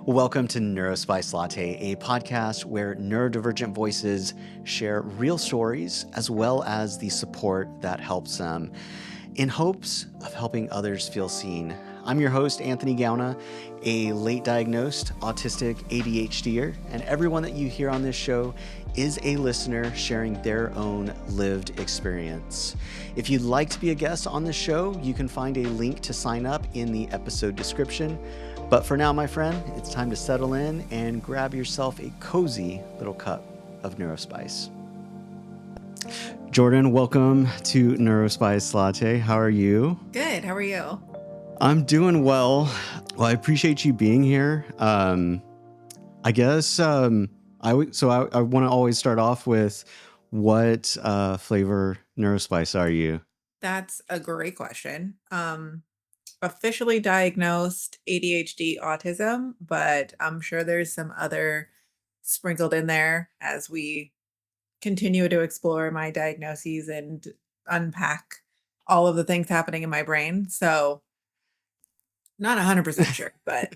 Welcome to Neurospice Latte, a podcast where neurodivergent voices share real stories as well as the support that helps them in hopes of helping others feel seen. I'm your host, Anthony Gauna, a late diagnosed autistic ADHDer, and everyone that you hear on this show is a listener sharing their own lived experience. If you'd like to be a guest on this show, you can find a link to sign up in the episode description. But for now, my friend, it's time to settle in and grab yourself a cozy little cup of Neurospice. Jordan, welcome to Neurospice Latte. How are you? Good. How are you? I'm doing well. Well, I appreciate you being here. I guess I want to always start off with what flavor Neurospice are you? That's a great question. Officially diagnosed ADHD autism, but I'm sure there's some other sprinkled in there as we continue to explore my diagnoses and unpack all of the things happening in my brain. So not 100% sure, but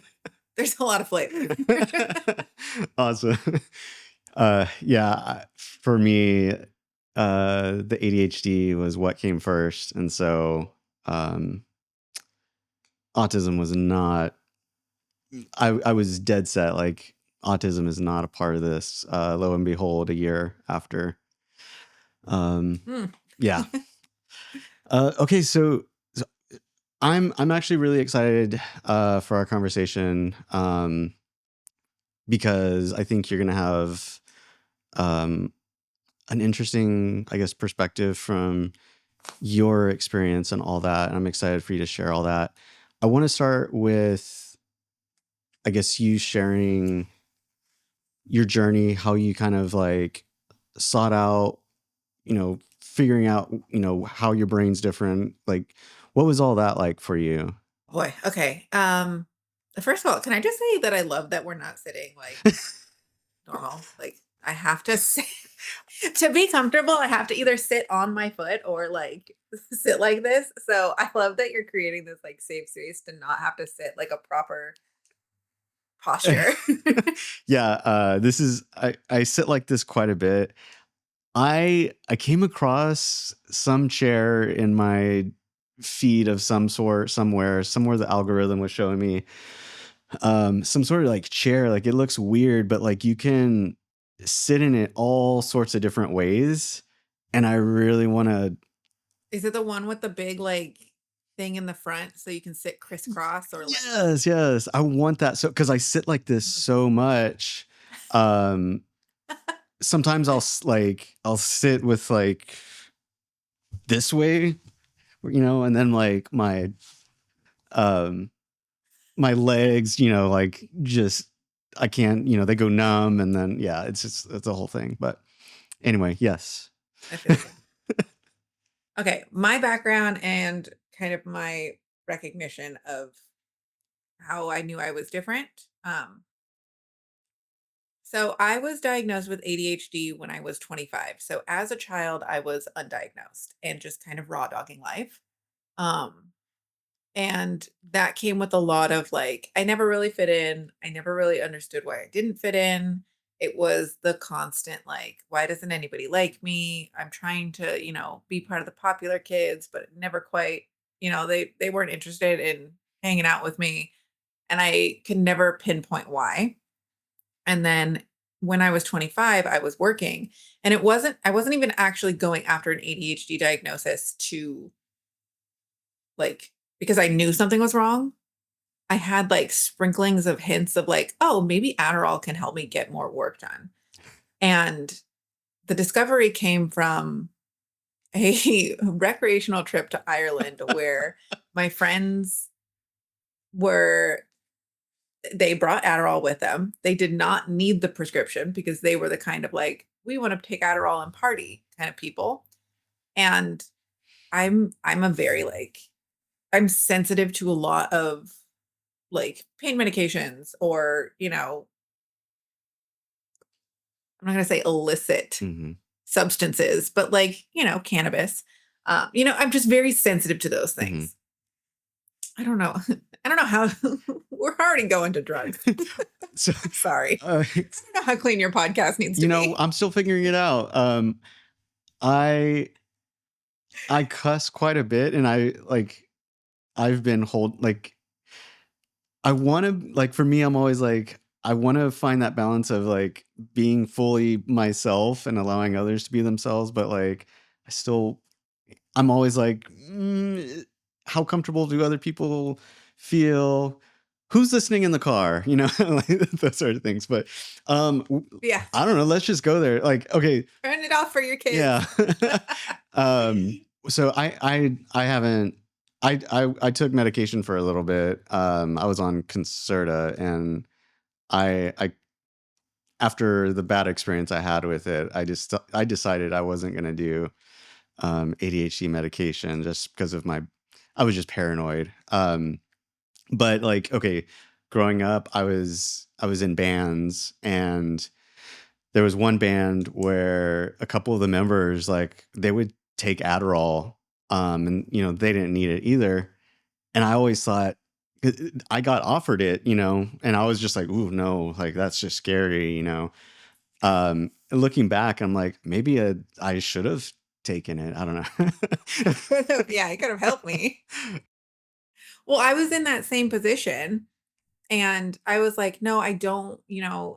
there's a lot of flavor. Awesome. For me, the ADHD was what came first. And so autism was not, I was dead set, like autism is not a part of this. Lo and behold, a year after. Yeah. Okay, so I'm actually really excited for our conversation because I think you're gonna have an interesting, I guess, perspective from your experience and all that. And I'm excited for you to share all that. I want to start with, I guess, you sharing your journey, how you kind of like sought out, figuring out, how your brain's different. Like, what was all that like for you? Boy, okay. First of all, can I just say that I love that we're not sitting like normal? Like I have to sit to be comfortable, I have to either sit on my foot or like sit like this. So I love that you're creating this like safe space to not have to sit like a proper posture. Yeah, this is I sit like this quite a bit. I came across some chair in my feed of some sort somewhere the algorithm was showing me some sort of like chair. Like it looks weird, but like you can sit in it all sorts of different ways. And I really want to. Is it the one with the big like thing in the front so you can sit crisscross or like Yes, I want that. So because I sit like this so much. Um Sometimes I'll sit with like this way, and then like um my legs, like just I can't, they go numb, and then it's a whole thing. But anyway, yes. I feel that. Okay, my background and kind of my recognition of how I knew I was different. So I was diagnosed with ADHD when I was 25. So as a child, I was undiagnosed and just kind of raw dogging life. Um, and that came with a lot of like, I never really fit in. I never really understood why I didn't fit in. It was the constant like, why doesn't anybody like me? I'm trying to, be part of the popular kids, but never quite, they weren't interested in hanging out with me. And I could never pinpoint why. And then when I was 25, I was working and I wasn't even actually going after an ADHD diagnosis to like, because I knew something was wrong. I had like sprinklings of hints of like, oh, maybe Adderall can help me get more work done. And the discovery came from a recreational trip to Ireland where my friends were they brought Adderall with them. They did not need the prescription because they were the kind of like, we want to take Adderall and party kind of people. And I'm a very like, I'm sensitive to a lot of like pain medications or, I'm not going to say illicit substances, but like, cannabis. I'm just very sensitive to those things. I don't know. I don't know how we're already going to drugs. So, I'm sorry. uh, I don't know how clean your podcast needs to be. I'm still figuring it out. I I cuss quite a bit, and I've been I want to, for me, I'm always like, I want to find that balance of like being fully myself and allowing others to be themselves, but like I still, I'm always like, how comfortable do other people feel? Who's listening in the car? Like those sort of things. But Yeah. I don't know. Let's just go there. Like, okay, Turn it off for your kids. yeah. So I haven't. I took medication for a little bit. I was on Concerta, and I after the bad experience I had with it, I decided I wasn't going to do ADHD medication just because of I was just paranoid. But like, okay, growing up, I was in bands, and there was one band where a couple of the members, like, they would take Adderall, and they didn't need it either. And I always thought, I got offered it, and I was just like, ooh, no, like that's just scary. Looking back, I'm like, maybe I should have taken it. I don't know. Yeah, it could have helped me. Well, I was in that same position and I was like, no, I don't,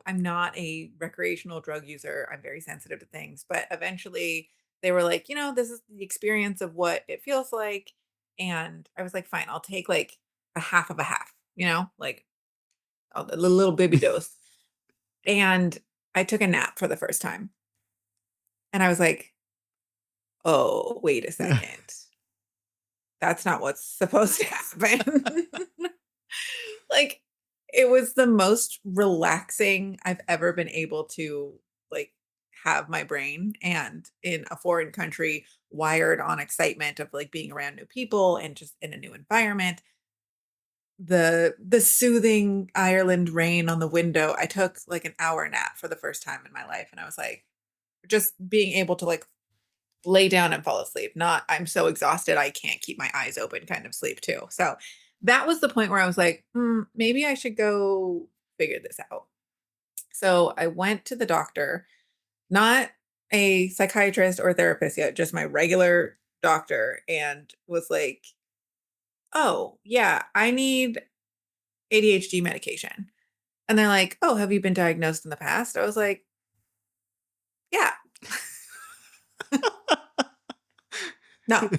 I'm not a recreational drug user. I'm very sensitive to things. But eventually they were like, this is the experience of what it feels like. And I was like, fine, I'll take like a half of a half, like a little baby dose. And I took a nap for the first time. And I was like, oh, wait a second. That's not what's supposed to happen. Like, it was the most relaxing I've ever been able to, like, have my brain, and in a foreign country, wired on excitement of, like, being around new people and just in a new environment. The soothing Ireland rain on the window, I took, like, an hour nap for the first time in my life, and I was like, just being able to, like, lay down and fall asleep, not I'm so exhausted I can't keep my eyes open kind of sleep too. So that was the point where I was like, maybe I should go figure this out. So I went to the doctor, not a psychiatrist or therapist yet, just my regular doctor, and was like, oh, yeah, I need ADHD medication. And they're like, oh, have you been diagnosed in the past? I was like, yeah, no.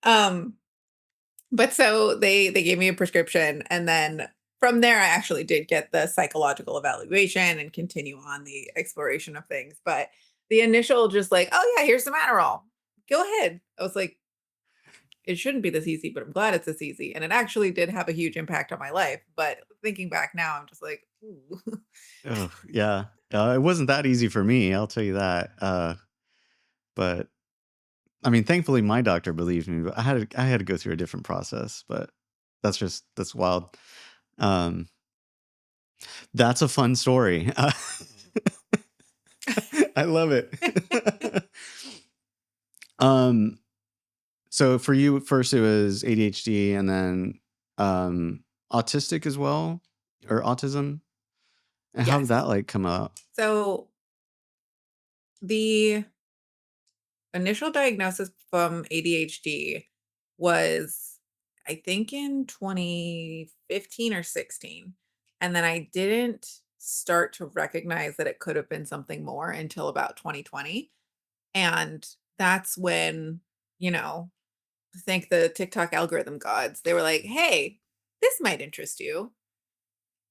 um, But so they gave me a prescription, and then from there, I actually did get the psychological evaluation and continue on the exploration of things. But the initial just like, "Oh, yeah, here's some Adderall. Go ahead." I was like, "It shouldn't be this easy, but I'm glad it's this easy." And it actually did have a huge impact on my life. But thinking back now, I'm just like, "Ooh." Oh, yeah. It wasn't that easy for me, I'll tell you that. But I mean, thankfully, my doctor believed me, but I had to go through a different process. But that's wild. Um, that's a fun story. I love it. um, so for you, first it was ADHD, and then autistic as well, or autism. And how did Yes. that like come up? So the initial diagnosis from ADHD was, I think, in 2015 or 16. And then I didn't start to recognize that it could have been something more until about 2020. And that's when, thank the TikTok algorithm gods, they were like, hey, this might interest you.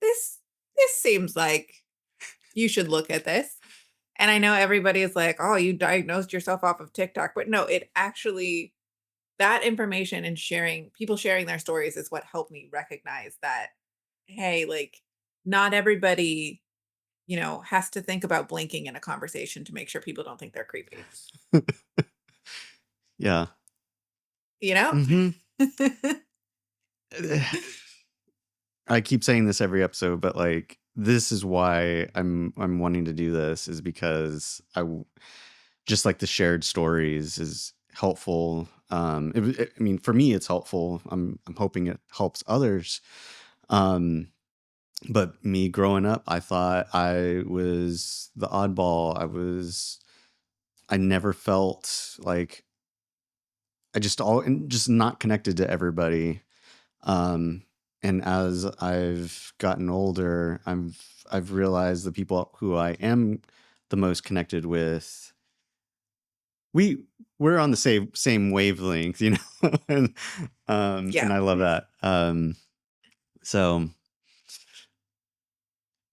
This seems like you should look at this. And I know everybody is like, "Oh, you diagnosed yourself off of TikTok." But no, it actually, that information and people sharing their stories is what helped me recognize that, hey, like, not everybody, has to think about blinking in a conversation to make sure people don't think they're creepy, Yeah. you know? Hmm. I keep saying this every episode, but like this is why I'm wanting to do this, is because just like the shared stories is helpful. I mean, for me, it's helpful. I'm hoping it helps others. Um, but me growing up, I thought I was the oddball. I never felt like just not connected to everybody. Um, and as I've gotten older, I've realized the people who I am the most connected with, we we're on the same wavelength, you know, and Yeah. I love that. So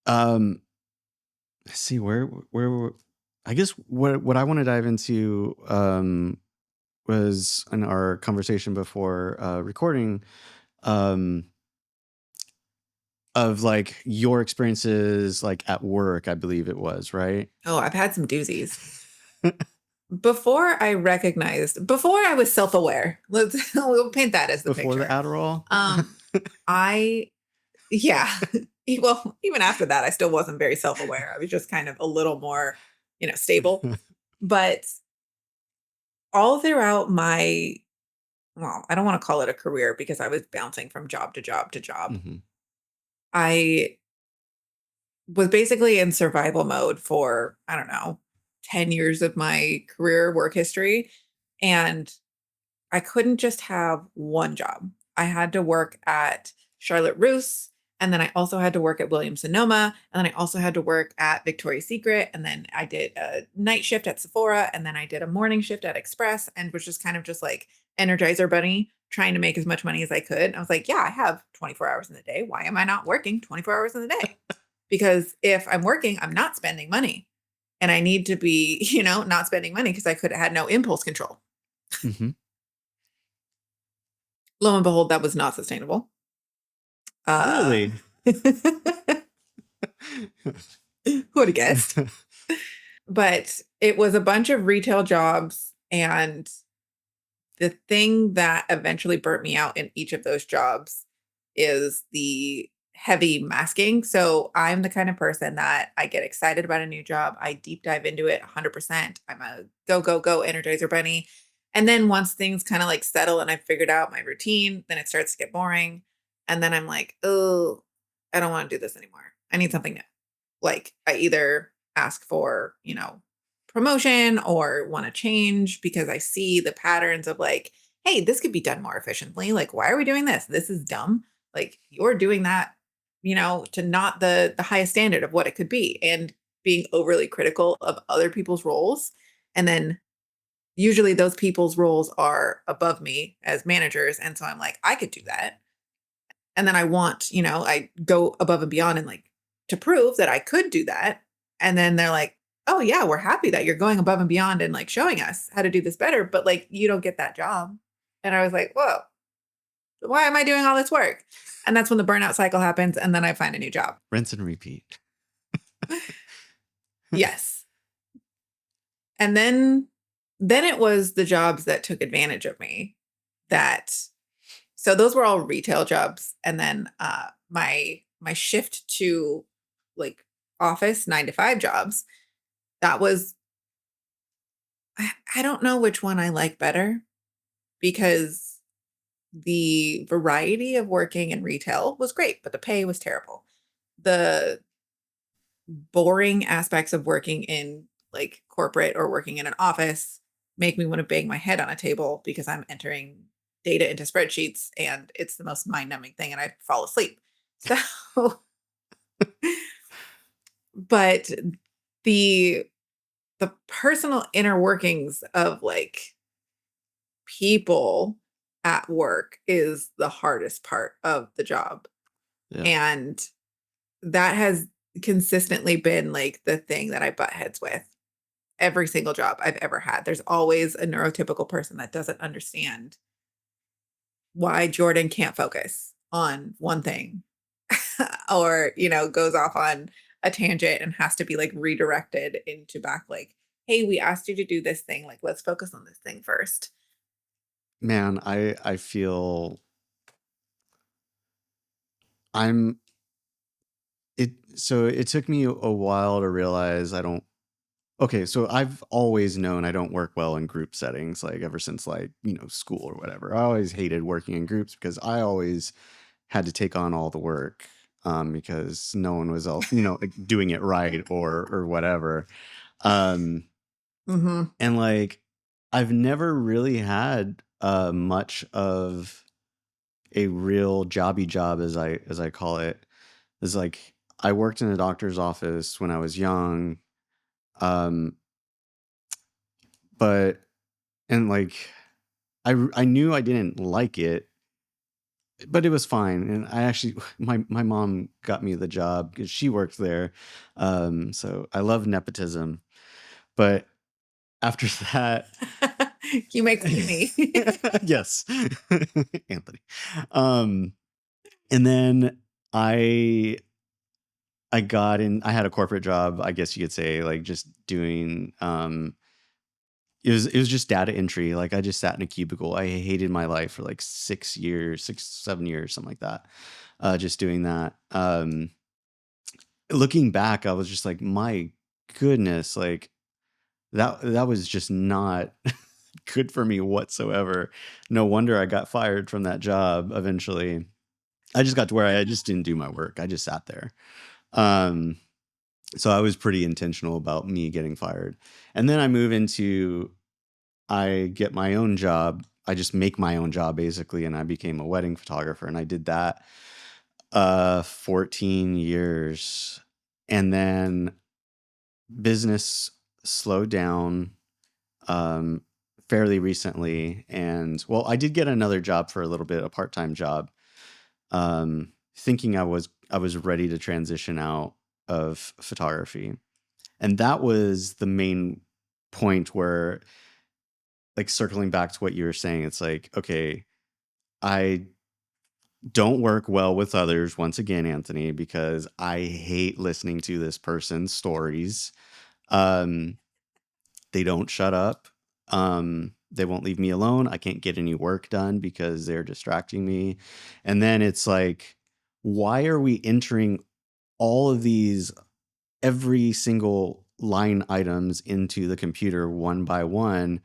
um, let's see I guess what I want to dive into was in our conversation before recording. Um, of like your experiences like at work, I believe it was, right? Oh, I've had some doozies. Before I was self-aware, we'll paint that as the Before the picture. Adderall. Um, I, yeah, well, even after that, I still wasn't very self-aware. I was just kind of a little more, stable. But all throughout my, well, I don't want to call it a career because I was bouncing from job to job to job. Hmm. I was basically in survival mode for, I don't know, 10 years of my career work history. And I couldn't just have one job. I had to work at Charlotte Russe, and then I also had to work at Williams Sonoma, and then I also had to work at Victoria's Secret, and then I did a night shift at Sephora, and then I did a morning shift at Express, and was just kind of just like Energizer Bunny trying to make as much money as I could. And I was like, yeah, I have 24 hours in the day. Why am I not working 24 hours in the day? Because if I'm working, I'm not spending money. And I need to be, not spending money because I could have had no impulse control. Hmm. Lo and behold, that was not sustainable. Uh, Really? who would have guessed? But it was a bunch of retail jobs. And the thing that eventually burnt me out in each of those jobs is the heavy masking. So I'm the kind of person that I get excited about a new job. I deep dive into it 100%. I'm a go, go, go Energizer Bunny. And then once things kind of like settle and I figured out my routine, then it starts to get boring. And then I'm like, oh, I don't want to do this anymore. I need something new. Like I either ask for, promotion or want to change because I see the patterns of like, hey, this could be done more efficiently. Like, why are we doing this? This is dumb. Like you're doing that, to not the highest standard of what it could be and being overly critical of other people's roles. And then usually those people's roles are above me as managers. And so I'm like, I could do that. And then I go above and beyond and like to prove that I could do that. And then they're like, oh yeah, we're happy that you're going above and beyond and like showing us how to do this better, but like you don't get that job. And I was like, whoa, why am I doing all this work? And that's when the burnout cycle happens. And then I find a new job. Rinse and repeat. Yes. And then it was the jobs that took advantage of me that so those were all retail jobs. And then my shift to like office 9 to 5 jobs, that was I don't know which one I like better because the variety of working in retail was great, but the pay was terrible. The boring aspects of working in like corporate or working in an office make me want to bang my head on a table because I'm entering data into spreadsheets and it's the most mind-numbing thing and I fall asleep. So, but the the personal inner workings of like people at work is the hardest part of the job. Yeah. And that has consistently been like the thing that I butt heads with every single job I've ever had. There's always a neurotypical person that doesn't understand why Jordan can't focus on one thing or, goes off on a tangent and has to be like redirected into back like, hey, we asked you to do this thing. Like, let's focus on this thing first. Man, I feel I'm it so it took me a while to realize I don't Okay, so I've always known I don't work well in group settings, like ever since like, school or whatever. I always hated working in groups because I always had to take on all the work because no one was all, like, doing it right or whatever. Um Mhm. and like I've never really had much of a real jobby job as I call it. Is like I worked in a doctor's office when I was young. Um but and like I knew I didn't like it, but it was fine. And I actually, my mom got me the job because she worked there. So I love nepotism. But after that, You make fun of me. yes, Anthony. Um, and then I I got in. I had a corporate job, I guess you could say, like just doing. It was just data entry. Like I just sat in a cubicle. I hated my life for like 6 years, 6, 7 years, something like that. Just doing that. Looking back, I was just like, my goodness, like that was just not good for me whatsoever. No wonder I got fired from that job eventually. I just got to where I just didn't do my work. I just sat there. Um, so I was pretty intentional about me getting fired. And then I get my own job. I just make my own job basically, and I became a wedding photographer, and I did that 14 years. And then business slowed down um fairly recently, and well, I did get another job for a little bit, a part-time job, thinking I was ready to transition out of photography. And that was the main point where, like, circling back to what you were saying, it's like, okay, I don't work well with others once again, Anthony, because I hate listening to this person's stories. Um, they don't shut up. They won't leave me alone. I can't get any work done because they're distracting me. And then it's like, why are we entering all of these, every single line items into the computer one by one?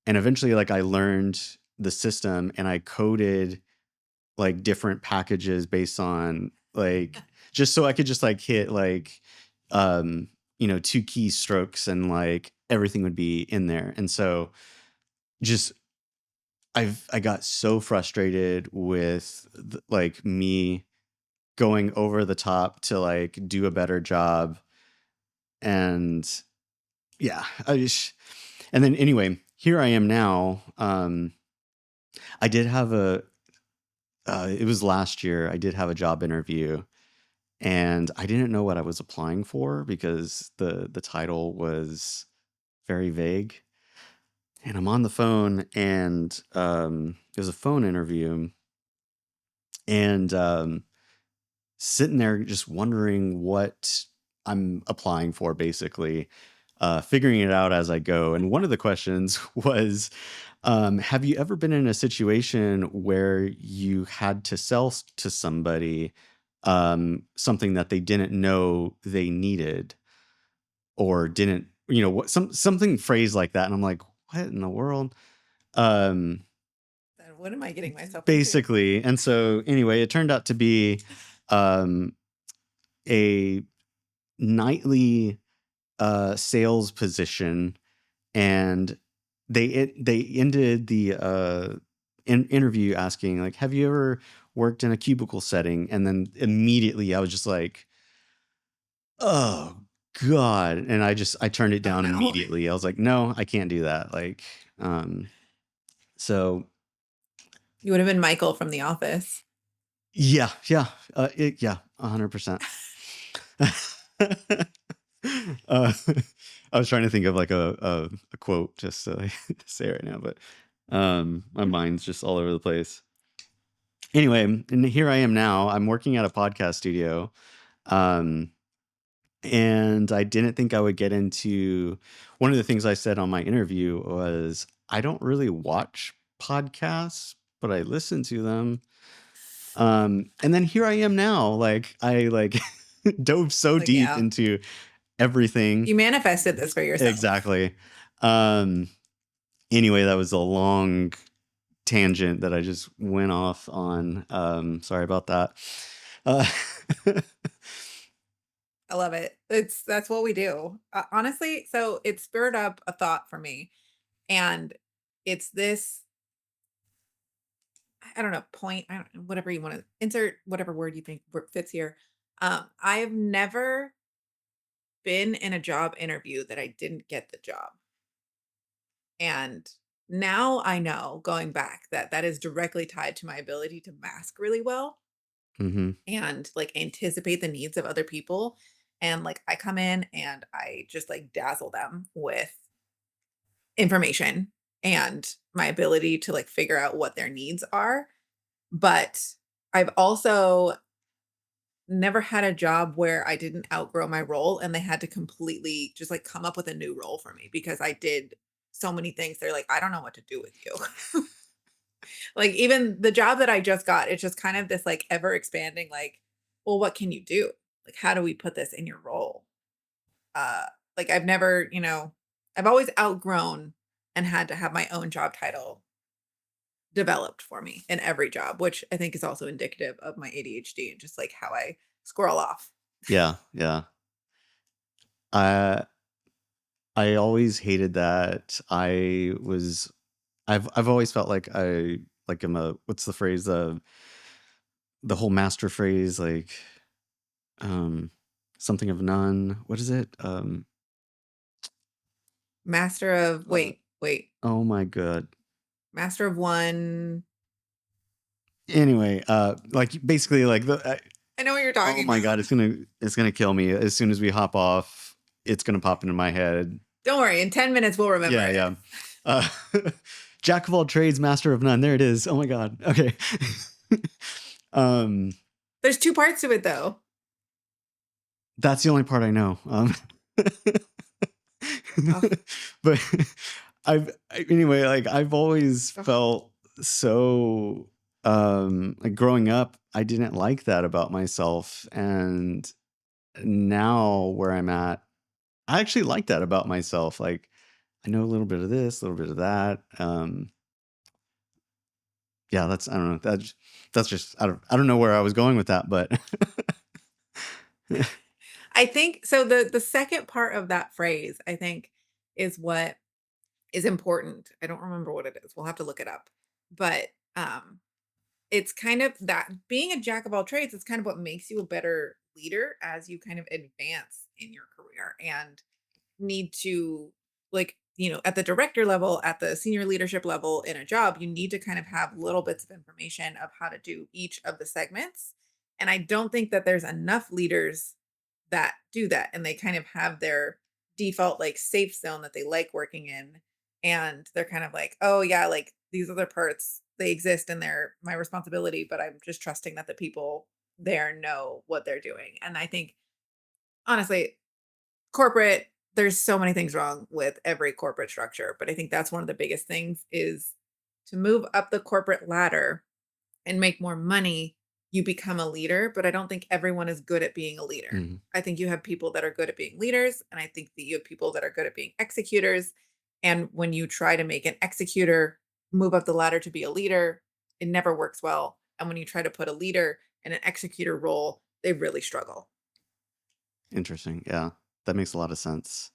And eventually, like, I learned the system and I coded like different packages based on like, just so I could just like hit like two keystrokes and like everything would be in there. And so just I got so frustrated with like me going over the top to like do a better job. And yeah, and then anyway, here I am now. I did have it was last year. I did have a job interview, and I didn't know what I was applying for because the title was very vague. And I'm on the phone, and it was a phone interview, and sitting there just wondering what I'm applying for, basically, figuring it out as I go. And one of the questions was, have you ever been in a situation where you had to sell to somebody something that they didn't know they needed, or didn't, what, something phrased like that? And I'm like, what in the world? Um, Then what am I getting myself into? Basically. And so anyway, it turned out to be um, a nightly sales position, and they ended the interview asking like, have you ever worked in a cubicle setting? And then immediately I was just like, oh god. And I turned it Oh down no. immediately. I was like, no, I can't do that. Like, so You would have been Michael from The Office. yeah, yeah, yeah, 100%. uh, I was trying to think of like a quote just to like, say right now, but my mind's just all over the place. Anyway, and here I am now. I'm working at a podcast studio, um, and I didn't think I would get into. One of the things I said on my interview was, I don't really watch podcasts, but I listen to them. And then here I am now. Like I like dove so Like, deep yeah. into everything. You manifested this for yourself. Exactly. Anyway, that was a long tangent that I just went off on. Sorry about that. Uh, I love it. That's what we do. Honestly, so it spurred up a thought for me, and it's this, I don't know, point, I don't, whatever you want to insert, whatever word you think fits here. I have never been in a job interview that I didn't get the job. And now I know, going back, that that is directly tied to my ability to mask really well mhm. and like anticipate the needs of other people. And like I come in and I just like dazzle them with information and my ability to like figure out what their needs are. But I've also never had a job where I didn't outgrow my role and they had to completely just like come up with a new role for me because I did so many things. They're like, I don't know what to do with you. Like even the job that I just got, it's just kind of this like ever expanding, like, well, what can you do? Like, how do we put this in your role? Uh, like I've never, I've always outgrown and had to have my own job title developed for me in every job, which I think is also indicative of my ADHD and just like how I squirrel off. Yeah, yeah. I I always hated that. I've always felt like I'm a, what's the phrase, the whole master phrase, like um something of none. What is it? Master of Uh, wait, oh my god. master of one. Anyway, like basically like I know what you're oh talking my about. god, it's gonna kill me as soon as we hop off. It's gonna pop into my head. Don't worry, in 10 minutes we'll remember Yeah, it. yeah. Uh, Jack of all trades, master of none. There it is. Oh my god. Okay. um, There's two parts to it though. that's the only part I know. Oh, But anyway, like I've always oh. felt so like growing up, I didn't like that about myself, and now where I'm at, I actually like that about myself. Like I know a little bit of this, a little bit of that. Yeah, I don't know. That's just I don't know where I was going with that, but I think so the second part of that phrase, I think, is what is important. I don't remember what it is. We'll have to look it up. But it's kind of that being a jack of all trades is kind of what makes you a better leader as you kind of advance in your career and need to, like, at the director level, at the senior leadership level in a job, you need to kind of have little bits of information of how to do each of the segments. And I don't think that there's enough leaders that do that. And they kind of have their default, like, safe zone that they like working in. And they're kind of like, oh, yeah, like these other parts, they exist and they're my responsibility, but I'm just trusting that the people there know what they're doing. And I think, honestly, corporate, there's so many things wrong with every corporate structure, but I think that's one of the biggest things is to move up the corporate ladder and make more money, you become a leader, but I don't think everyone is good at being a leader. Mhm. I think you have people that are good at being leaders, and I think that you have people that are good at being executors. And when you try to make an executor move up the ladder to be a leader, it never works well. And when you try to put a leader in an executor role, they really struggle. Interesting. Yeah, that makes a lot of sense.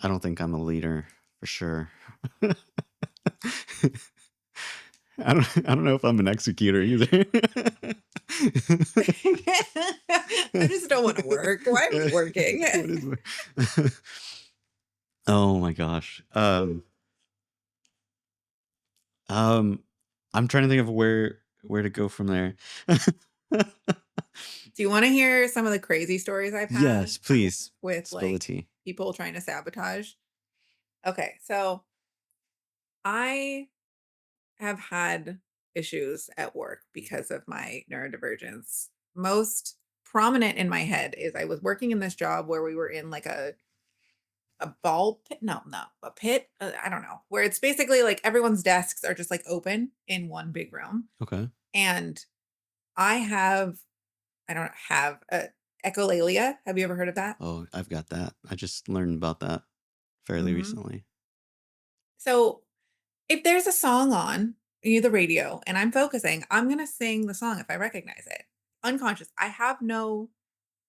I don't think I'm a leader for sure. I don't know if I'm an executor either. I just don't want to work. Why are we working? What is oh my gosh. Um, I'm trying to think of where to go from there. Do you want to hear some of the crazy stories I've had Yes, please with spill the like tea. people trying to sabotage? Okay, so I have had issues at work because of my neurodivergence. Most prominent in my head is I was working in this job where we were in like a ball pit. No, a pit. I don't know, where it's basically like everyone's desks are just like open in one big room. Okay. And I have, I don't have, echolalia. Have you ever heard of that? Oh, I've got that. I just learned about that fairly Mhm. recently. So, if there's a song on the radio and I'm focusing, I'm gonna sing the song if I recognize it. Unconscious. I have no,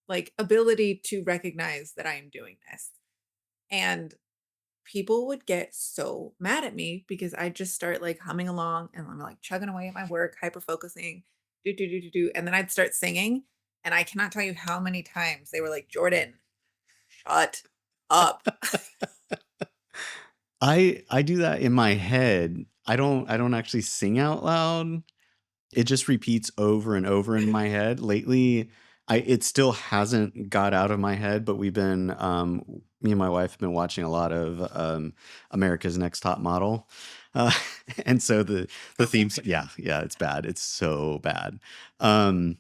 like, ability to recognize that I am doing this. And people would get so mad at me because I just start, like, humming along and I'm, like, chugging away at my work, hyper focusing, do, do, do, do, do, and then I'd start singing, and I cannot tell you how many times they were like, "Jordan, shut up." I do that in my head. I don't actually sing out loud. It just repeats over and over in my head. Lately, it still hasn't got out of my head, but me and my wife have been watching a lot of America's Next Top Model. Uh, and so the themes, Okay. yeah, it's bad. It's so bad. Um,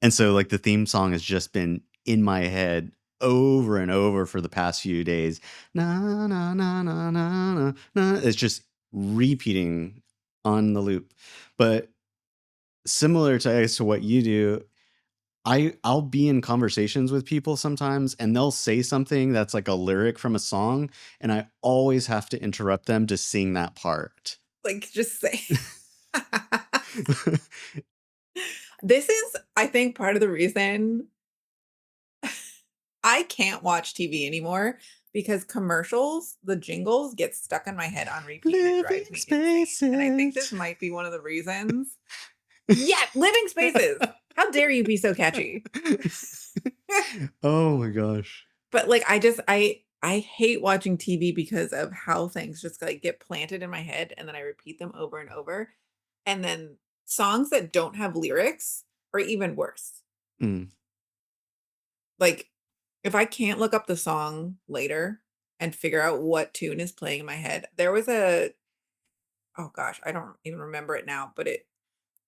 and so like the theme song has just been in my head over and over for the past few days. Na na na na na na na. It's just repeating on the loop. But similar to, I guess, to what you do, I'll be in conversations with people sometimes and they'll say something that's like a lyric from a song, and I always have to interrupt them to sing that part. Like, just say this is, I think, part of the reason I can't watch TV anymore because commercials, the jingles get stuck in my head on repeat and it drives Living me insane. And I think this spaces. might be one of the reasons. Yeah, living spaces. How dare you be so catchy? Oh my gosh. But like I hate watching TV because of how things just like get planted in my head and then I repeat them over and over. And then songs that don't have lyrics are even worse. Mm. Like, if I can't look up the song later and figure out what tune is playing in my head, there was a oh gosh, I don't even remember it now, but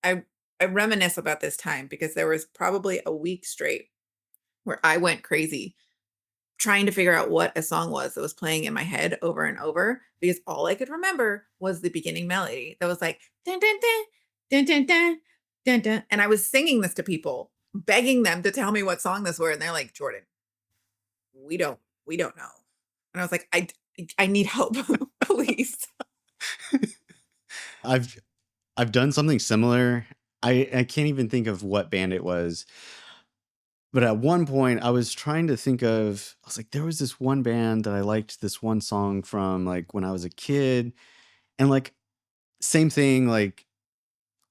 I I reminisce about this time because there was probably a week straight where I went crazy trying to figure out what a song was that was playing in my head over and over because all I could remember was the beginning melody that was like dun dun dun dun dun dun dun dun, and I was singing this to people, begging them to tell me what song this were, and they're like, "Jordan, we don't know." And I was like, I need help, please." I've I've done something similar. I can't even think of what band it was. But at one point, I was trying to think of, I was like, there was this one band that I liked this one song from like when I was a kid. And like, same thing, like,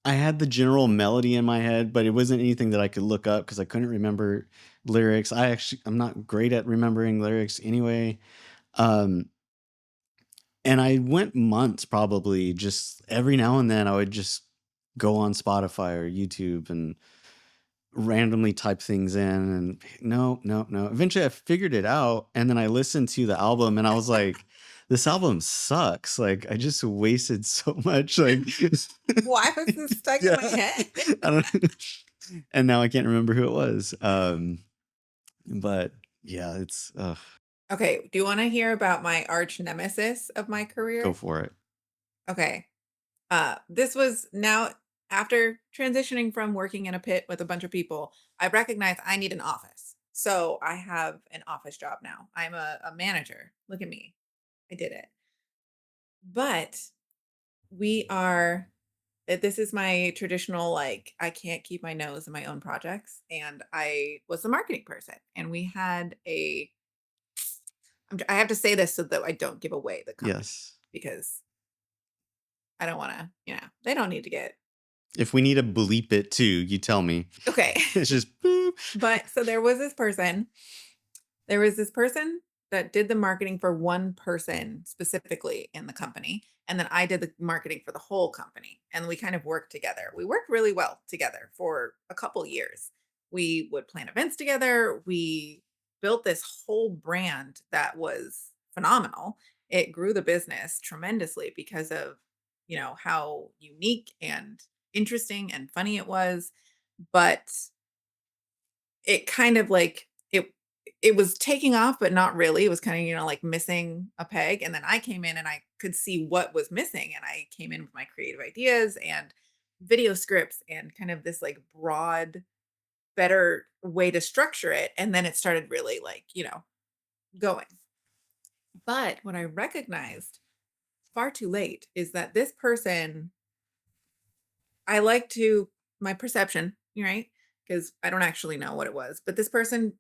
I had the general melody in my head, but it wasn't anything that I could look up because I couldn't remember lyrics. I'm not great at remembering lyrics anyway. Um, and I went months probably just every now and then I would just go on Spotify or YouTube and randomly type things in, and no, no, no. Eventually I figured it out and then I listened to the album and I was like, this album sucks. Like I just wasted so much like Why was this stuck in yeah. my head? I don't and now I can't remember who it was. But yeah, it's Okay, do you wanna hear about my arch nemesis of my go career? for it. Okay. This was now after transitioning from working in a pit with a bunch of people, I recognized I need an office. So I have an office job now. I'm a manager. Look at me. I did it. But we are this is my traditional like I can't keep my nose in my own projects. And I was the marketing person. And we had I have to say this so that I don't give away the company Yes. because I don't want to, they don't need to get If we need to bleep it too, you tell me. okay. It's just boop. But so there was this person that did the marketing for one person specifically in the company, and then I did the marketing for the whole company, and we kind of worked together. We worked really well together for a couple years. We would plan events together. We built this whole brand that was phenomenal. It grew the business tremendously because of, how unique and interesting and funny it was. But it kind of like it was taking off, but not really. It was kind of, like missing a peg. And then I came in and I could see what was missing. And I came in with my creative ideas and video scripts and kind of this like broad better way to structure it. And then it started really like, going. But what I recognized far too late is that this person, I like to, my perception, right? Because I don't actually know what it was, but this person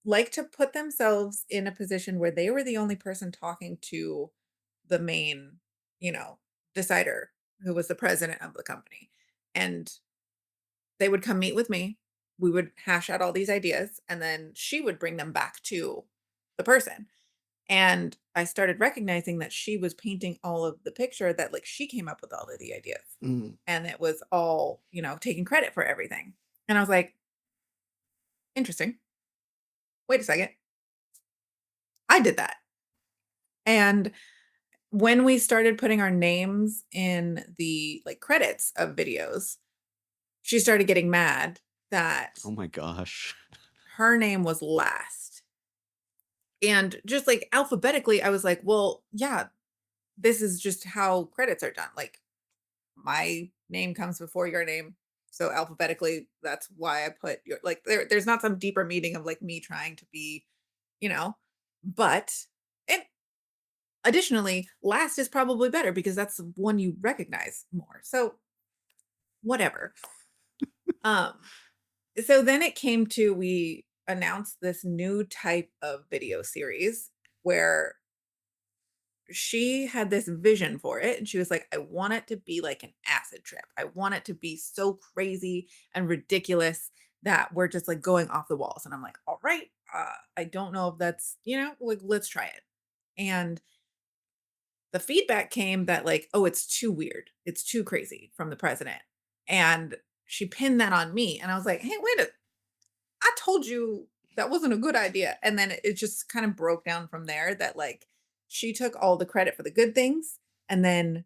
liked to put themselves in a position where they were the only person talking to the main, you know, decider, who was the president of the company. And they would come meet with me. We would hash out all these ideas, and then she would bring them back to the person. And I started recognizing that she was painting all of the picture, that like she came up with all of the ideas. Mm. And it was all, taking credit for everything. And I was like, interesting. Wait a second. I did that. And when we started putting our names in the like credits of videos, she started getting mad that Oh my gosh. her name was last. And just like alphabetically, I was like, well, yeah, this is just how credits are done. Like my name comes before your name. So alphabetically, that's why I put your like there's not some deeper meaning of like me trying to be, you know, but and additionally, last is probably better because that's the one you recognize more. So whatever. Um, so then it came to, we announced this new type of video series where she had this vision for it, and she was like, I want it to be like an acid trip. I want it to be so crazy and ridiculous that we're just like going off the walls. And I'm like, all right, I don't know if that's, like, let's try it. And the feedback came that like, oh, it's too weird. It's too crazy from the president. And she pinned that on me. And I was like, hey, wait a, I told you that wasn't a good idea. And then it just kind of broke down from there, that like she took all the credit for the good things and then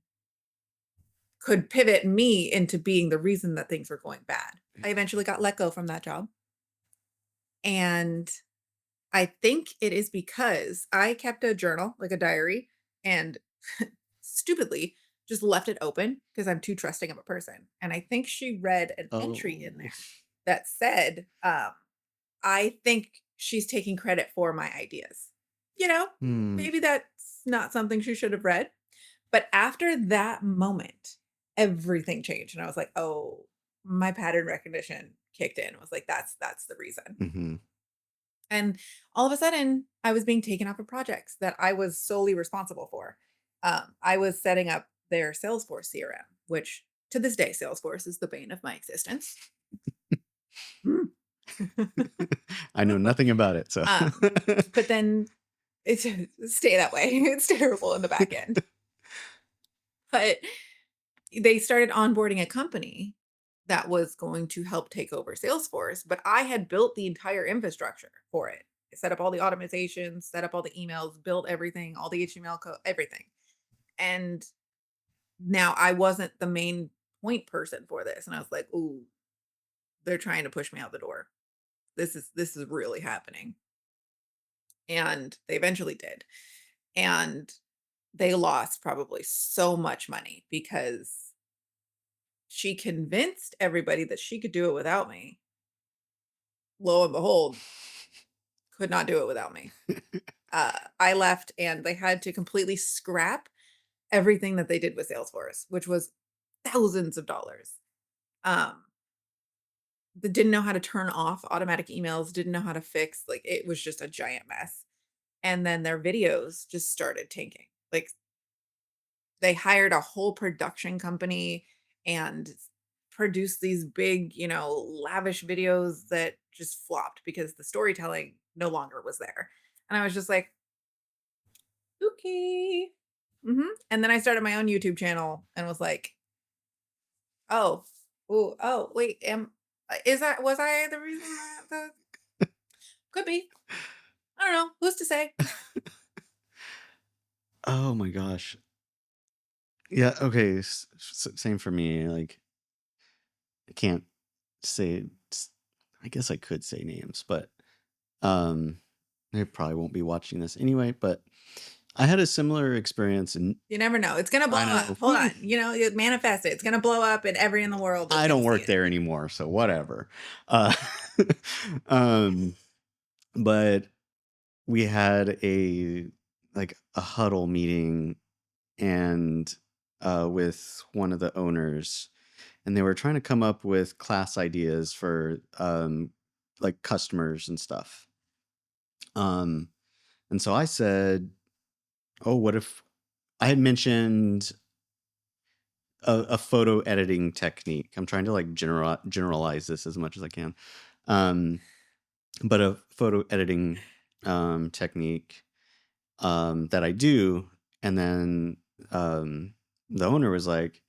could pivot me into being the reason that things were going bad. I eventually got let go from that job. And I think it is because I kept a journal, like a diary, and stupidly just left it open because I'm too trusting of a person. And I think she read an entry in Oh. there that said, I think she's taking credit for my ideas. Hmm. Maybe that's not something she should have read. But after that moment, everything changed. And I was like, oh, my pattern recognition kicked in. I was like, that's the reason. Mhm. And all of a sudden, I was being taken off of projects that I was solely responsible for. I was setting up their Salesforce CRM, which to this day, Salesforce is the bane of my existence. Mm. I know nothing about it, so. But then it's stay that way. It's terrible in the back end. But they started onboarding a company that was going to help take over Salesforce, but I had built the entire infrastructure for it. I set up all the automatizations, set up all the emails, built everything, all the HTML code, everything. And now I wasn't the main point person for this. And I was like, ooh, they're trying to push me out the door. This is really happening. And they eventually did. And they lost probably so much money because she convinced everybody that she could do it without me. Lo and behold, could not do it without me. I left and they had to completely scrap everything that they did with Salesforce, which was thousands of dollars. Um, they didn't know how to turn off automatic emails, didn't know how to fix, like it was just a giant mess. And then their videos just started tanking. Like they hired a whole production company and produced these big, lavish videos that just flopped because the storytelling no longer was there. And I was just like, okay. And then I started my own YouTube channel and was like, oh, oh, wait, was I the reason that could be? I don't know. Who's to say? Oh my gosh. Yeah, okay, same for me, like, I can't say I guess I could say names, but, um, they probably won't be watching this anyway, but, I had a similar experience, and You never know. It's gonna blow I know. up. Hold on. You manifest it. It's gonna blow up and everyone in the world is I gonna don't see work it. there anymore, so whatever. Uh, um, but we had a huddle meeting and with one of the owners, and they were trying to come up with class ideas for like customers and stuff. Um, and so I said, "Oh, what if I had mentioned a photo editing technique?" I'm trying to like generalize this as much as I can. Um, but a photo editing technique that I do. And then the owner was like,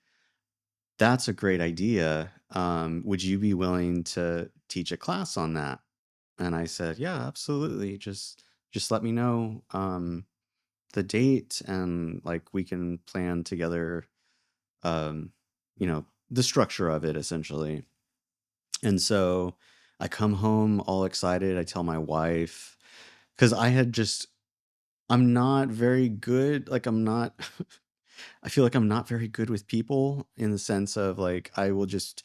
"That's a great idea. Would you be willing to teach a class on that?" And I said, "Yeah, absolutely. Just let me know the date, and like we can plan together, um, the structure of it essentially." And so I come home all excited. I tell my wife, because I'm not very good. Like, I'm not, I feel like I'm not very good with people, in the sense of like, I will just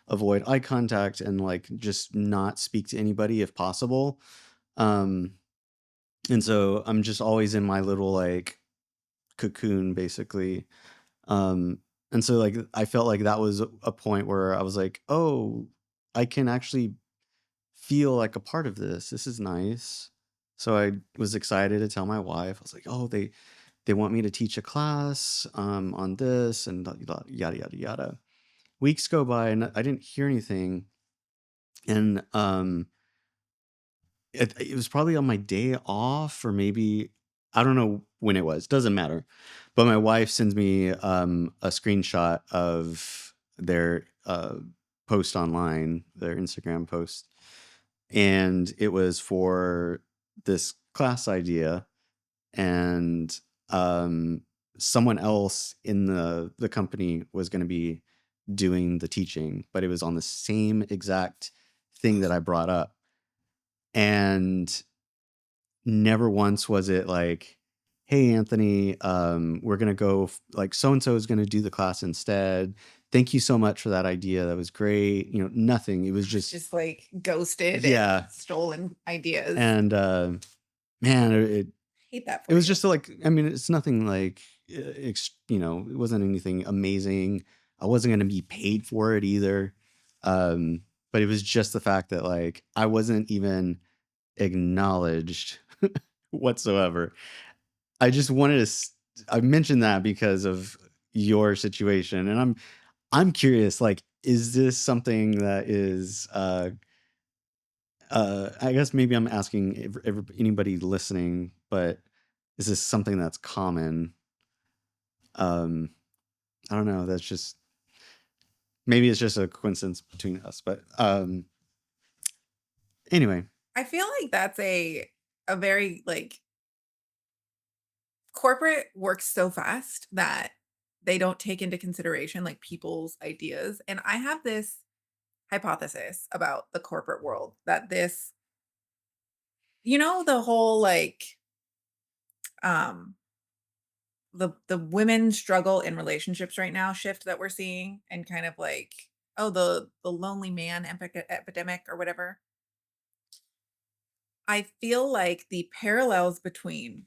avoid eye contact and like just not speak to anybody if possible. Um, and so I'm just always in my little like cocoon, basically. Um, and so like, I felt like that was a point where I was like, oh, I can actually feel like a part of this. This is nice. So I was excited to tell my wife. I was like, "Oh, they want me to teach a class on this and yada yada yada." Weeks go by and I didn't hear anything, and it was probably on my day off, or maybe I don't know when it was. Doesn't matter. But my wife sends me a screenshot of their post online, their Instagram post, and it was for this class idea, and um, someone else in the company was going to be doing the teaching, but it was on the same exact thing that I brought up. And never once was it like, "Hey Anthony, we're gonna go like so and so is gonna do the class instead. Thank you so much for that idea. That was great." Nothing. It was just, Just like ghosted and yeah. stolen ideas. And man, Hate that it for was you. just like, I mean, it's nothing like it wasn't anything amazing. I wasn't gonna be paid for it either. But it was just the fact that like I wasn't even acknowledged whatsoever. I just wanted to I mentioned that because of your situation, and I'm curious, like, is this something that is I guess maybe I'm asking if anybody listening, but is this something that's common? um I don't know, that's just, maybe it's just a coincidence between us, but anyway. I feel like that's a very like corporate works so fast that they don't take into consideration like people's ideas. And I have this hypothesis about the corporate world that the whole like um the women struggle in relationships right now shift that we're seeing, and kind of like, oh, the lonely man epidemic or whatever. I feel like the parallels between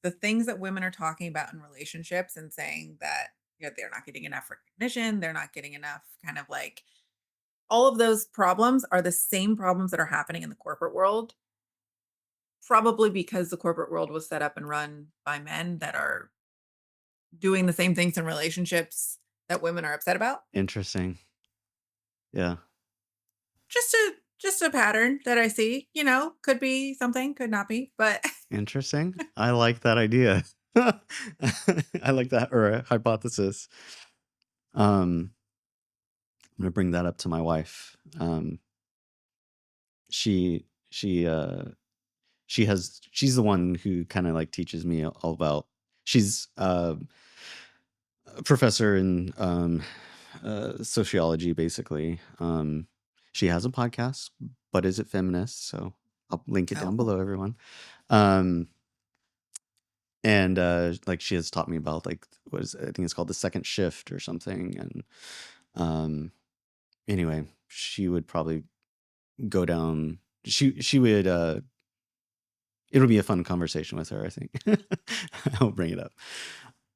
the things that women are talking about in relationships and saying that, they're not getting enough recognition, they're not getting enough kind of like, all of those problems are the same problems that are happening in the corporate world, probably because the corporate world was set up and run by men that are doing the same things in relationships that women are upset about. Interesting. Yeah. Just a pattern that I see, could be something, could not be, but Interesting. I like that idea. I like that, or a hypothesis. I'm gonna bring that up to my wife. She she uh she has she's the one who kind of like teaches me all about, she's a professor in sociology, basically. She has a podcast, but is it feminist? So I'll link it down oh, below, everyone. um And like she has taught me about like I think it's called the second shift or something. And um anyway, she would probably go down. She would it'll be a fun conversation with her, I think. I'll bring it up.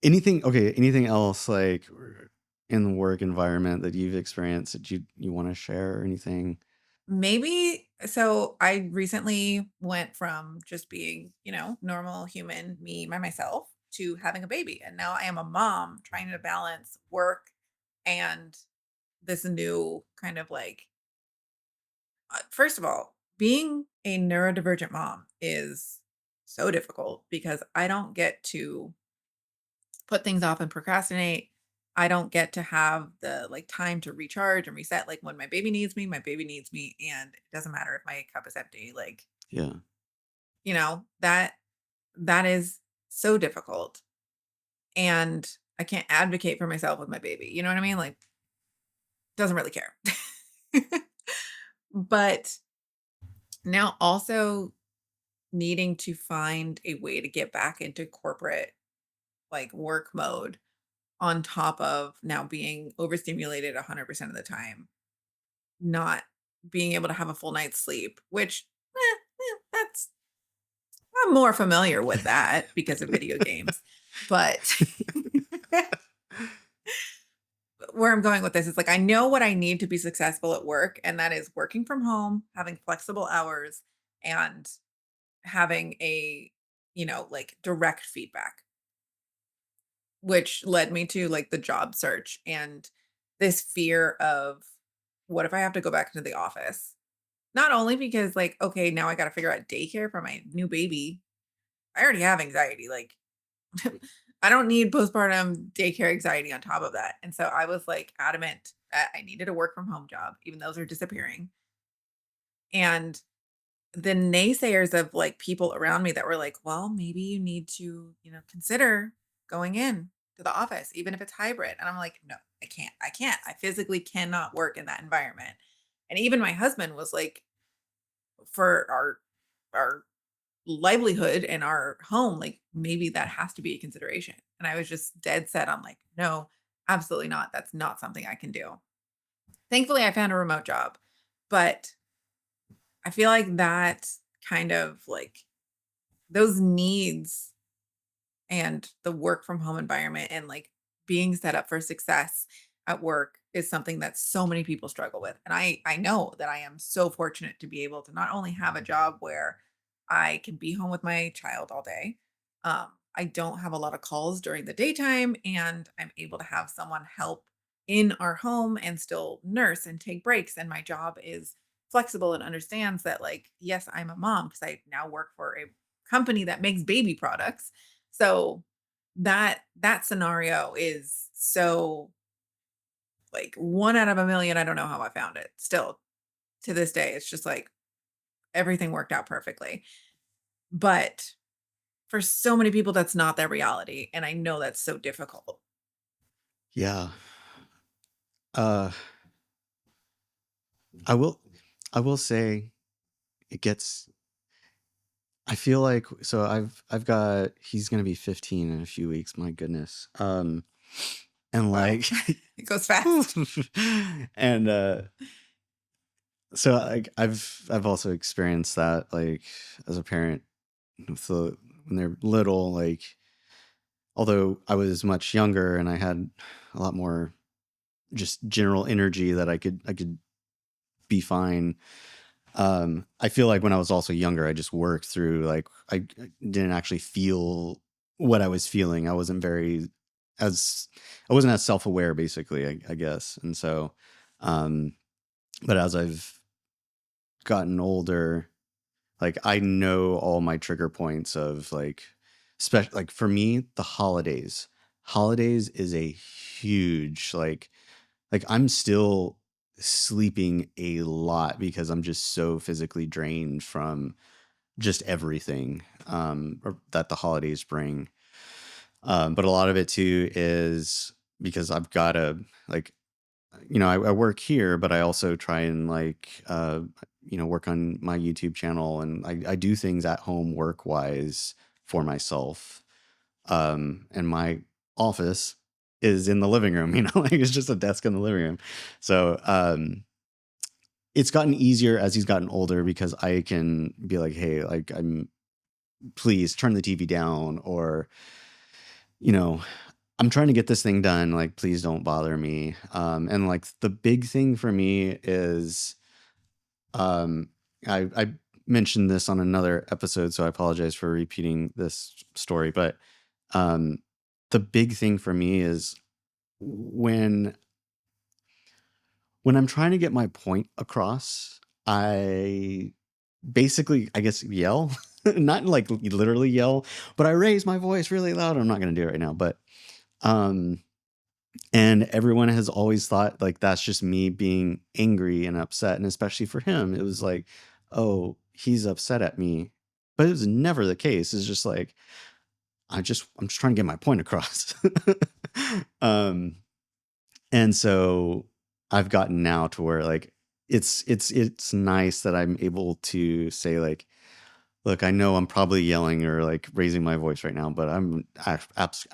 Anything else like in the work environment that you've experienced that you want to share or anything? Maybe so I recently went from just being, normal human me by myself to having a baby. And now I am a mom trying to balance work and this new kind of like first of all, being a neurodivergent mom is so difficult because I don't get to put things off and procrastinate. I don't get to have the like time to recharge and reset. Like when my baby needs me, my baby needs me. And it doesn't matter if my cup is empty. Like, Yeah. that is so difficult. And I can't advocate for myself with my baby. You know what I mean? Like, doesn't really care. But now also needing to find a way to get back into corporate like work mode on top of now being overstimulated 100% of the time, not being able to have a full night's sleep, which that's I'm more familiar with that because of video games. But where I'm going with this is like I know what I need to be successful at work, and that is working from home, having flexible hours, and having a like direct feedback, which led me to like the job search and this fear of what if I have to go back into the office? Not only because like, okay, now I got to figure out daycare for my new baby. I already have anxiety. Like, I don't need postpartum daycare anxiety on top of that. And so I was like adamant that I needed a work from home job, even those are disappearing. And the naysayers of like people around me that were like, well, maybe you need to, consider going in to the office, even if it's hybrid. And I'm like, no, I can't. I can't. I physically cannot work in that environment. And even my husband was like, for our livelihood and our home, like maybe that has to be a consideration. And I was just dead set on like, no, absolutely not. That's not something I can do. Thankfully, I found a remote job, but I feel like that kind of like those needs and the work from home environment and like being set up for success at work is something that so many people struggle with. And I know that I am so fortunate to be able to not only have a job where I can be home with my child all day. I don't have a lot of calls during the daytime, and I'm able to have someone help in our home and still nurse and take breaks. And my job is flexible and understands that, like, yes, I'm a mom because I now work for a company that makes baby products. So that scenario is so like one out of a million. I don't know how I found it. Still to this day, it's just like everything worked out perfectly. But for so many people, that's not their reality, and I know that's so difficult. Yeah. Uh I will I will say it gets I feel like so I've got he's gonna be 15 in a few weeks, my goodness. And Wow. like It goes fast. and so like I've also experienced that like as a parent with when they're little, like although I was much younger and I had a lot more just general energy that I could be fine. I feel like when I was also younger, I just worked through like I didn't actually feel what I was feeling. As I wasn't as self-aware basically, I guess. And so um but as I've gotten older, like I know all my trigger points of like special like for me, the holidays. Holidays is a huge like I'm still sleeping a lot because I'm just so physically drained from just everything that the holidays bring. But a lot of it too is because I've got to like I work here, but I also try and work on my YouTube channel, and I do things at home work wise for myself. And my office is in the living room, like it's just a desk in the living room. So it's gotten easier as he's gotten older because I can be like, hey, like please turn the TV down, or, I'm trying to get this thing done. Like, please don't bother me. And like the big thing for me is, um, I mentioned this on another episode, so I apologize for repeating this story. But um, the big thing for me is when I'm trying to get my point across, I basically, I guess, yell. Not like literally yell, but I raise my voice really loud. I'm not going to do it right now, but um and everyone has always thought like that's just me being angry and upset, and especially for him, it was like, oh, he's upset at me. But it was never the case. It's just like I'm just trying to get my point across. um and so I've gotten now to where like it's nice that I'm able to say like, look, I know I'm probably yelling or like raising my voice right now, but I'm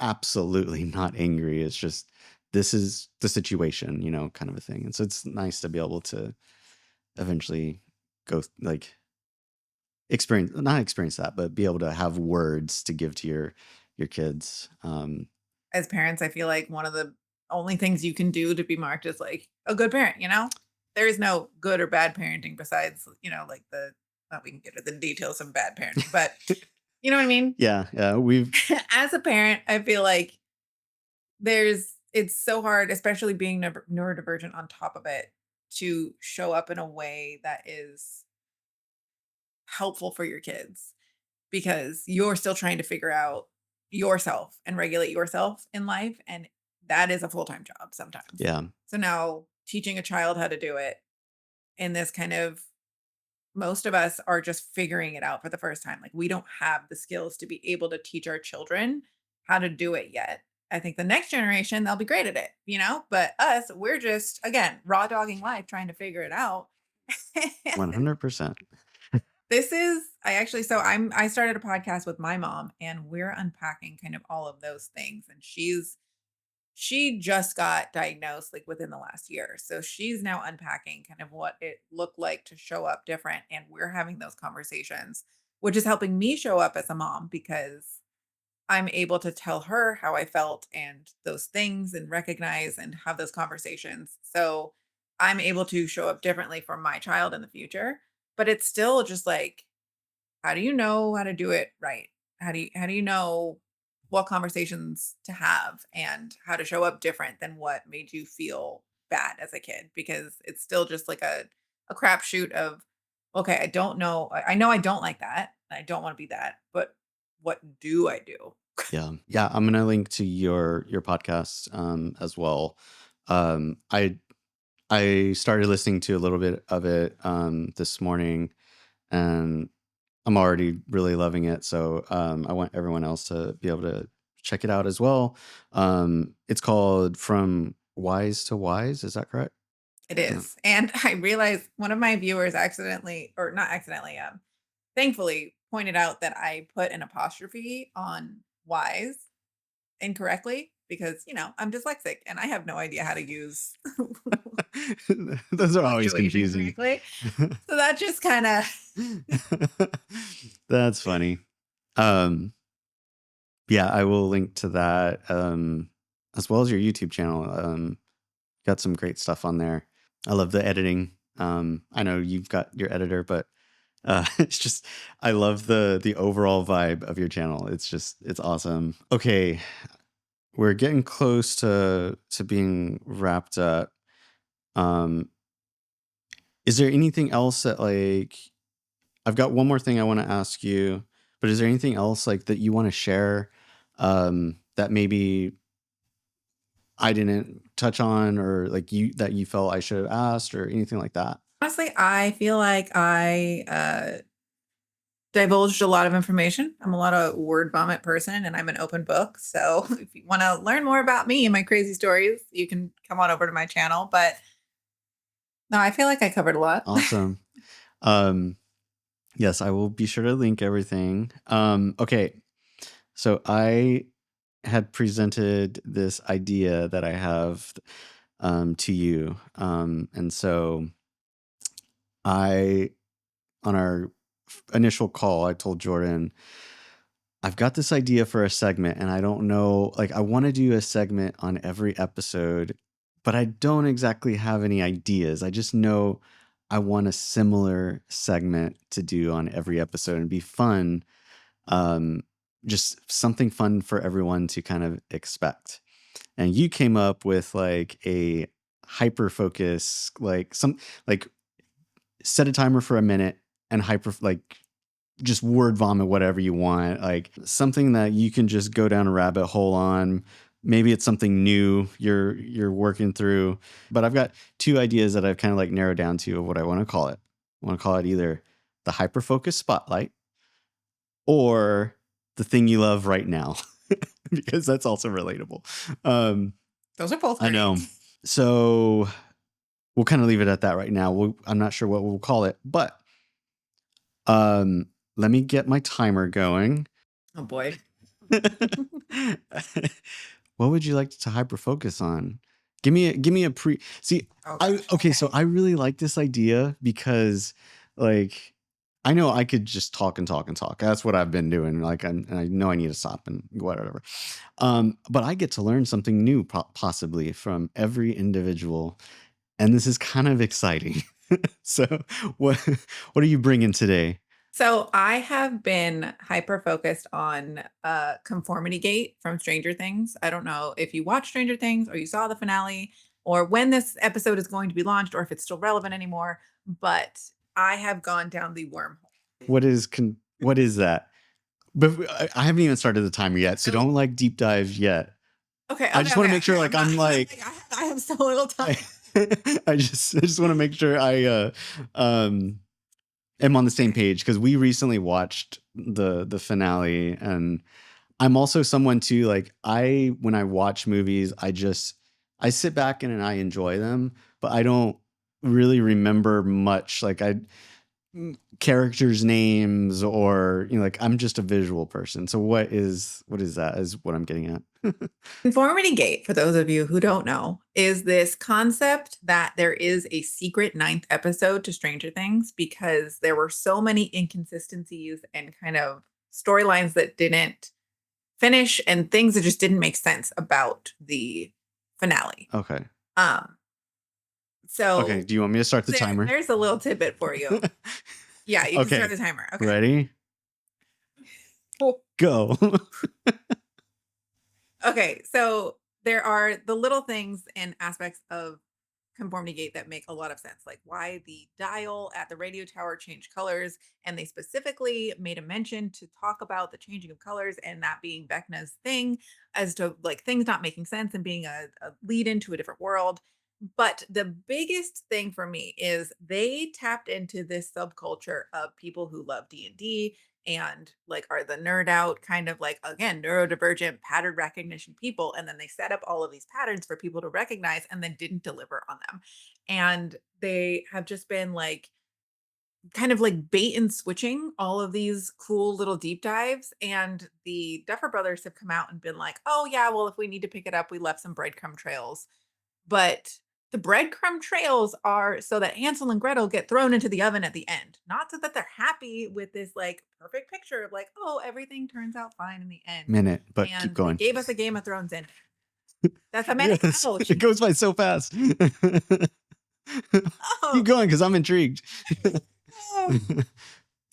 absolutely not angry. It's just, this is the situation, kind of a thing. And so it's nice to be able to eventually go like not experience that, but be able to have words to give to your kids. As parents, I feel like one of the only things you can do to be marked as like a good parent, there is no good or bad parenting besides, like well, we can get into the details of bad parenting, but you know what I mean? Yeah, As a parent, I feel like it's so hard, especially being neurodivergent on top of it, to show up in a way that is helpful for your kids because you're still trying to figure out yourself and regulate yourself in life. And that is a full time job sometimes. yeah, So now teaching a child how to do it in this kind of, most of us are just figuring it out for the first time. Like we don't have the skills to be able to teach our children how to do it yet. I think the next generation, they'll be great at it, but us, we're just, again, raw dogging life trying to figure it out. 100%. This is I actually so I started a podcast with my mom and we're unpacking kind of all of those things, and she just got diagnosed like within the last year. So she's now unpacking kind of what it looked like to show up different, and we're having those conversations, which is helping me show up as a mom because I'm able to tell her how I felt and those things and recognize and have those conversations. So I'm able to show up differently for my child in the future. But it's still just like, how do you know how to do it right? How do you know what conversations to have and how to show up different than what made you feel bad as a kid? Because it's still just like a crapshoot of, okay, I don't know. I know I don't like that. And I don't want to be that, but what do I do? Yeah, I'm gonna link to your podcast as well. I started listening to a little bit of it this morning, and I'm already really loving it. So I want everyone else to be able to check it out as well. It's called From Wise to Wise. Is that correct? It Uh, is. And I realized one of my viewers accidentally, or not accidentally, thankfully pointed out that I put an apostrophe on wise incorrectly because, I'm dyslexic and I have no idea how to use Those are always punctuation confusing. correctly. So that just kind of, That's funny. Um, yeah, I will link to that as well as your YouTube channel. Got some great stuff on there. I love the editing. I know you've got your editor, but it's just I love the overall vibe of your channel. It's awesome. Okay, we're getting close to being wrapped up. Um, is there anything else that like I've got one more thing I want to ask you, but is there anything else like that you want to share that maybe I didn't touch on, or like you felt I should have asked, or anything like that? honestly, I feel like I divulged a lot of information. I'm a lot of word vomit person and I'm an open book. So if you want to learn more about me and my crazy stories, you can come on over to my channel. But no, I feel like I covered a lot. Awesome. Um, yes, I will be sure to link everything. Okay, so I had presented this idea that I have to you. And so I, on our initial call, I told Jordan, I've got this idea for a segment, and I don't know, like, I want to do a segment on every episode, but I don't exactly have any ideas. I just know I want a similar segment to do on every episode and be fun. Um, just something fun for everyone to kind of expect. And you came up with like a hyper focus, like set a timer for a minute and hyper, like just word vomit whatever you want, like something that you can just go down a rabbit hole on. Maybe it's something new you're working through, but I've got two ideas that I've kind of like narrowed down to of what I want to call it. I want to call it either the hyper focus spotlight or the thing you love right now, because that's also relatable. Those are both I great. know. So we'll kind of leave it at that right now. I'm not sure what we'll call it, but um, let me get my timer going. Oh boy. What would you like to hyper focus on? Give me a pre. See, Oh I gosh. okay. So I really like this idea because, like, I know I could just talk and talk and talk. That's what I've been doing. Like, and I know I need to stop and whatever. But I get to learn something new, possibly from every individual, and this is kind of exciting. So, what what are you bringing today? So I have been hyper focused on Conformity Gate from Stranger Things. I don't know if you watched Stranger Things or you saw the finale or when this episode is going to be launched or if it's still relevant anymore, but I have gone down the wormhole. What is that? But I haven't even started the timer yet, so So don't like deep dive yet. okay, I okay, just want to okay, make okay. sure, like, I'm I'm not like, like I have so little time. I, I just want to make sure I um am on the same page, because we recently watched the finale, and I'm also someone too, like, I when I watch movies, I sit back and I enjoy them, but I don't really remember much. Like, characters' names, or like, I'm just a visual person. So what is that? Is what I'm getting at. Conformity gate, for those of you who don't know, is this concept that there is a secret ninth episode to Stranger Things because there were so many inconsistencies and kind of storylines that didn't finish and things that just didn't make sense about the finale. Okay. Um, Okay. so Do you want me to start the timer? there's a little tidbit for you. Yeah, you can start Okay. the timer. Okay. Ready? Cool. Go. Okay, so there are the little things and aspects of conformity gate that make a lot of sense, like why the dial at the radio tower changed colors, and they specifically made a mention to talk about the changing of colors and that being Vecna's thing, as to like things not making sense and being a lead into a different world. But the biggest thing for me is they tapped into this subculture of people who love D&D and like are the nerd out kind of like again neurodivergent pattern recognition people, and then they set up all of these patterns for people to recognize and then didn't deliver on them, and they have just been like kind of like bait and switching all of these cool little deep dives, and the Duffer Brothers have come out and been like, oh yeah, well if we need to pick it up, we left some breadcrumb trails, but the breadcrumb trails are so that Hansel and Gretel get thrown into the oven at the end, not so that they're happy with this like perfect picture of like, oh, everything turns out fine in the end. Minute, but keep And they going. gave us a Game of Thrones ending. That's a minute. Yes, Ouch. it goes by so fast. Keep Oh. going, because I'm intrigued. Oh.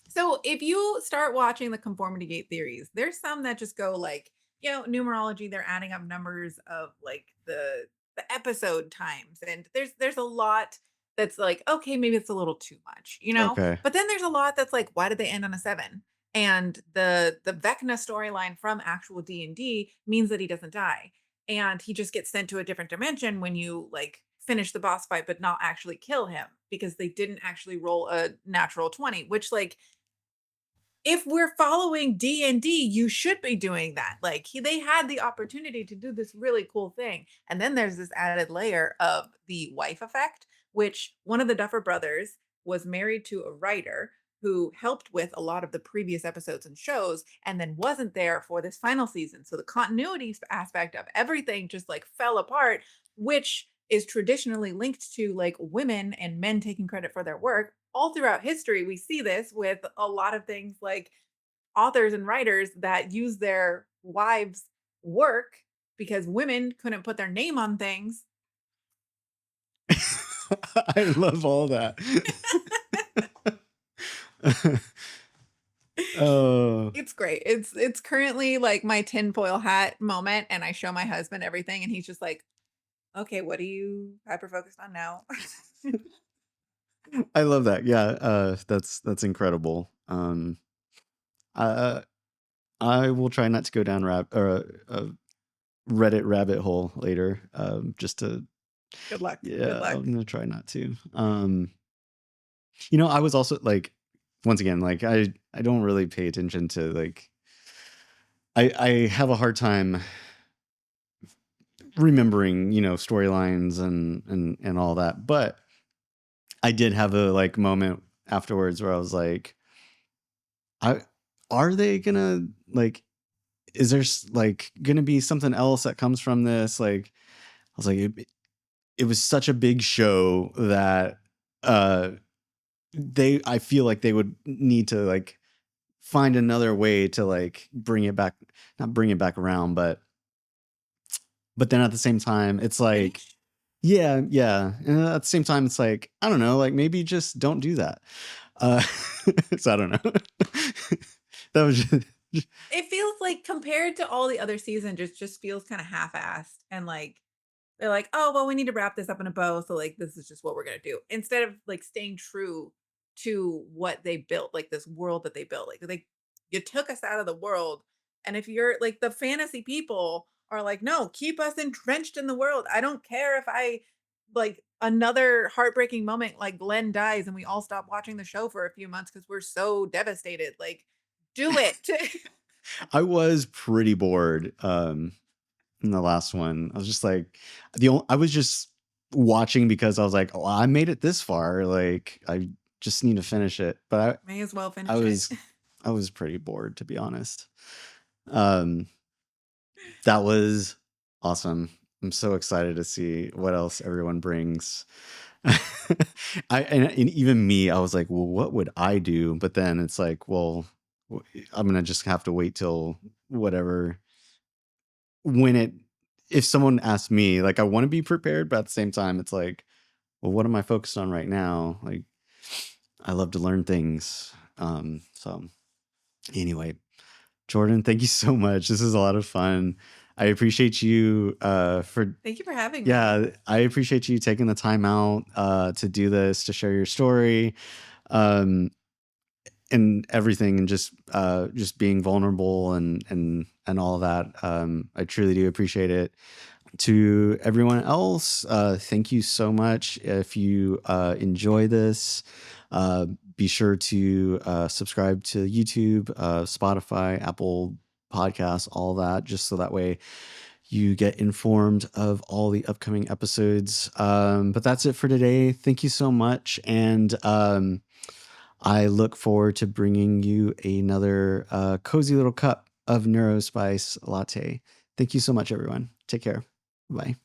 So if you start watching the conformity gate theories, there's some that just go like, numerology, they're adding up numbers of like the episode times. And there's a lot that's like, okay, maybe it's a little too much, Okay. But then there's a lot that's like, why did they end on a 7? And the Vecna storyline from actual D&D means that he doesn't die. And he just gets sent to a different dimension when you like finish the boss fight but not actually kill him because they didn't actually roll a natural 20, which like if we're following D&D, you should be doing that. Like they had the opportunity to do this really cool thing. And then there's this added layer of the wife effect, which one of the Duffer brothers was married to a writer who helped with a lot of the previous episodes and shows and then wasn't there for this final season. So the continuity aspect of everything just like fell apart, which is traditionally linked to like women and men taking credit for their work. All throughout history, we see this with a lot of things like authors and writers that use their wives' work because women couldn't put their name on things. I love all that. Oh, It's great. It's currently like my tinfoil hat moment, and I show my husband everything, and he's just like, "Okay, what are you hyper focused on now?" I love that. Yeah, that's incredible. I I will try not to go down a Reddit rabbit hole later. Just to Good luck. Good yeah, luck. I'm gonna try not to. I was also like, once again, like I don't really pay attention to like I have a hard time remembering storylines and all that, but I did have a like moment afterwards where I was like, I are they gonna like is there like gonna be something else that comes from this? Like I was like it was such a big show that uh I feel like they would need to like find another way to like bring it back, not bring it back around, but then at the same time it's like Finish. yeah, and at the same time it's like I don't know, like maybe just don't do that. uh so I don't know. That was just, It feels like compared to all the other seasons, just feels kind of half-assed, and like they're like, "Oh, well, we need to wrap this up in a bow, so like this is just what we're gonna do." Instead of like staying true to what they built, like this world that they built. Like you took us out of the world. And if you're like the fantasy people are like, no, keep us entrenched in the world. I don't care if I like another heartbreaking moment like Glenn dies and we all stop watching the show for a few months because we're so devastated. Like, do it. I was pretty bored in the last one. I was just like I was just watching because I was like, oh, I made it this far, like I just need to finish it. But May as well I finish it. was I was pretty bored, to be honest. um that was awesome. I'm so excited to see what else everyone brings. And even me, I was like, well, what would I do? But then it's like, well, I'm gonna just have to wait till whatever when it if someone asks me, like I want to be prepared, but at the same time, it's like, well, what am I focused on right now? Like, I love to learn things. So anyway, Jordan, thank you so much. This is a lot of fun. I appreciate you for Thank you for having me. yeah, I appreciate you taking the time out to do this, to share your story, um, and everything, and just being vulnerable and all of that. I truly do appreciate it. To everyone else, thank you so much. If you enjoy this, be sure to subscribe to YouTube, Spotify, Apple Podcasts, all that, just so that way you get informed of all the upcoming episodes. But that's it for today. Thank you so much. And I look forward to bringing you another cozy little cup of Neurospice latte. Thank you so much, everyone. Take care. Bye.